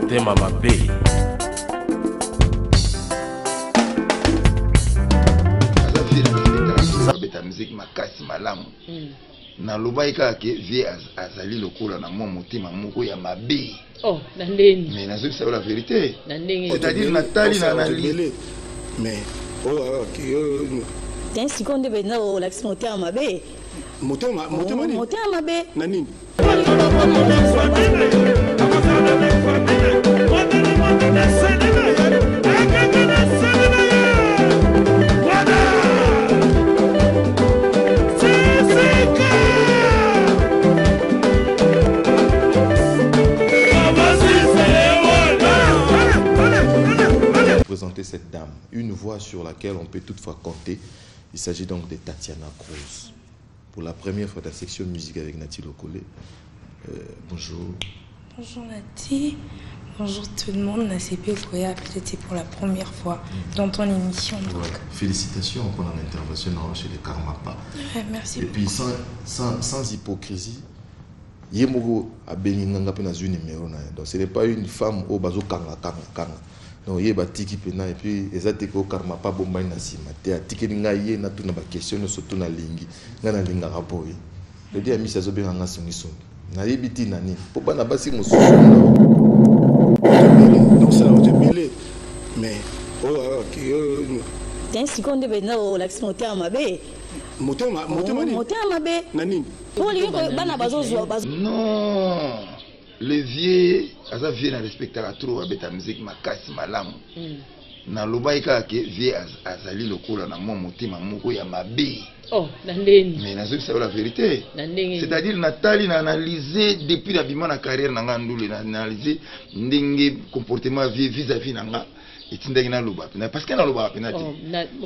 motema mabe. Beta musique makasi malamu. Na lobai kake vie azali lokola na motema moko ya mabe. Oh, nandeni. Mais nazo c'est la vérité. Nandeni. C'est-à-dire Nathalie na analyse. Mais Tiens, si on devait nous l'action motema mabe. Motema mabe. Nani? Présenter cette dame, une voix sur laquelle on peut toutefois compter. Il s'agit donc de Tatiana Cruz. Pour la première fois de la section musique avec Nati Lokole. Bonjour. Bonjour Nati. Bonjour tout le monde. NACP Koya, peut-être c'est pour la première fois dans ton émission. Donc. Ouais. Félicitations pour l'intervention chez les Karmapa. Ouais, merci. Et puis sans hypocrisie, Yemoko a béni Nanga Penazu numéro 9. Donc ce n'est pas une femme au bazo Kanga. Donc il y a tiki pena et puis ezate ko karma pas bomba na sima te atiki nga ye na tuna ba question surtout na lingi ngana linga rapoyi le dia mi sazo benga songi songi na yebiti nani po bana basi mususu donc ça on te mêlé mais Tiens, si on devait nous l'action motema mabe. motema mabe. Nani? Non. Le vieux, ça vient à respecter la trop avec la musique makasi malamu. Na lobai kake vieux azali lokola na motema moko ya mabe. Oh, nandeni. Mais nazo c'est la vérité. C'est-à-dire Nathalie na analysé depuis la bimana carrière na ngandule na analysé ndenge comportement vieux vis-à-vis nanga. Et tindagi na loba parce que na loba penati.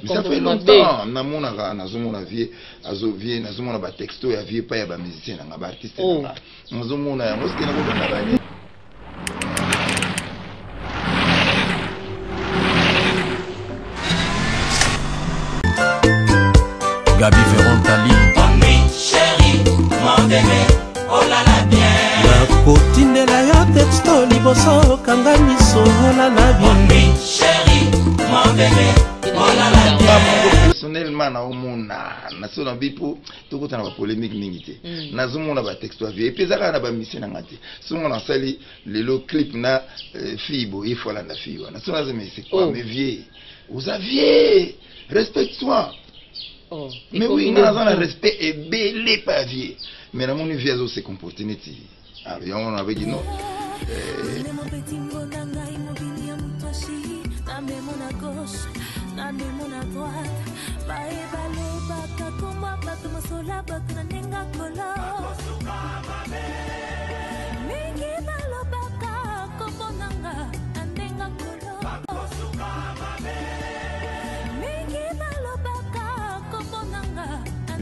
Ça fait longtemps na mona na zomona vieux azovie na zomona ba texto ya vieux pa ya ba musicien na ba artiste na. Nazomona ya moske na ko na bani. Gabi Ferron Tali. Oh mi chérie, mon bébé, oh la la bien. Nakotindela yo texto liboso kanga miso la la bien. Oh mi chérie, mon bébé, oh la la bien. Personnellement na omona na sona bipo tokota na ba polémique mingi te. Nazomona ba texto vie pezaka na ba mission na ngati. Somo na sali lelo clip na fibo il faut la na fibo. Na sona mais c'est quoi mes vieux. Vous aviez respecte-toi. Oh, mais oui, on a un respect et belé pas vieux. Mais dans mon vie, se comporter neti. Alors, on avait dit non.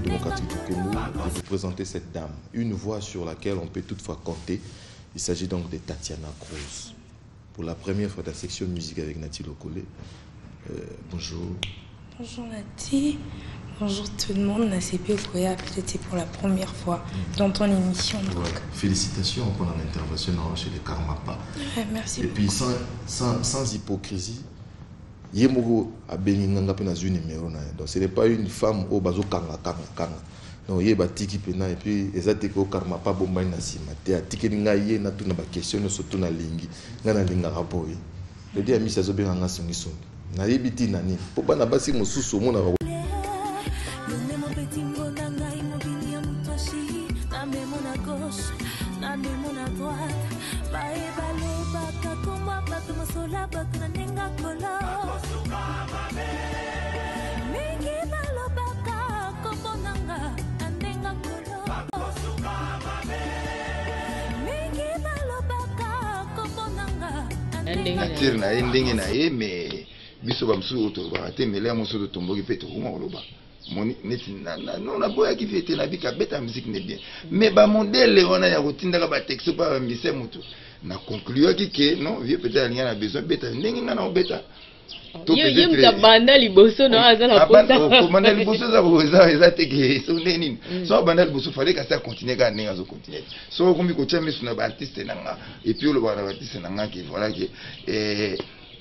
Démocratique du Congo de vous présenter cette dame, une voix sur laquelle on peut toutefois compter. Il s'agit donc de Tatiana Cruz. Pour la première fois de la section musique avec Nati Lokole. Bonjour. Bonjour Nati. Bonjour tout le monde. NACP Koya, peut-être c'est pour la première fois dans ton émission. Donc. Ouais. Félicitations pour l'intervention chez les Karmapa. Ouais, merci. Et puis sans hypocrisie. Yemoko a béni Nanga Penazu numéro 9. Donc ce n'est pas une femme au bazo Kanga. Donc il y a tiki pena et puis ezate ko karma pas bomba na sima te atiki nga ye na tuna ba question surtout na lingi ngana linga rapoyi le dia mi sazo benga songi songi na yebiti nani po bana basi mususu mona nature na ye ndenge na ye mais biso bamsusu tolobaka te mele ya mosusu totomboki mpe tokoma koloba moni neti na boyaki vie te na bika beta musique ne bien mais bamodele wana ya kotindaka batexte mpa bambise motu na concluaki ke non vie peut-être alinga na besoin beta ndenge nga na obeta Ye muta banda liboso na azala posa. Banda liboso za boza ezateke so neni. So banda liboso fallait que ça continue ka nenga zo continuer. So kombi ko tchame suna ba artiste nanga et puis le ba artiste nanga qui voilà que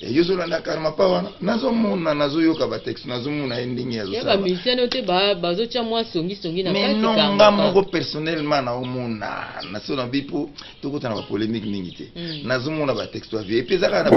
yozolanda karma pa wana nazomona nazoyoka ba texte nazomona ending ya zo. Ya ba miseno te bazo tia mwa songi na kati ka. Mais non ngamo personnellement na omona na so na bipo tokota na ba polémique mingi te. Nazomona ba texte wa vie et puis zaka na ba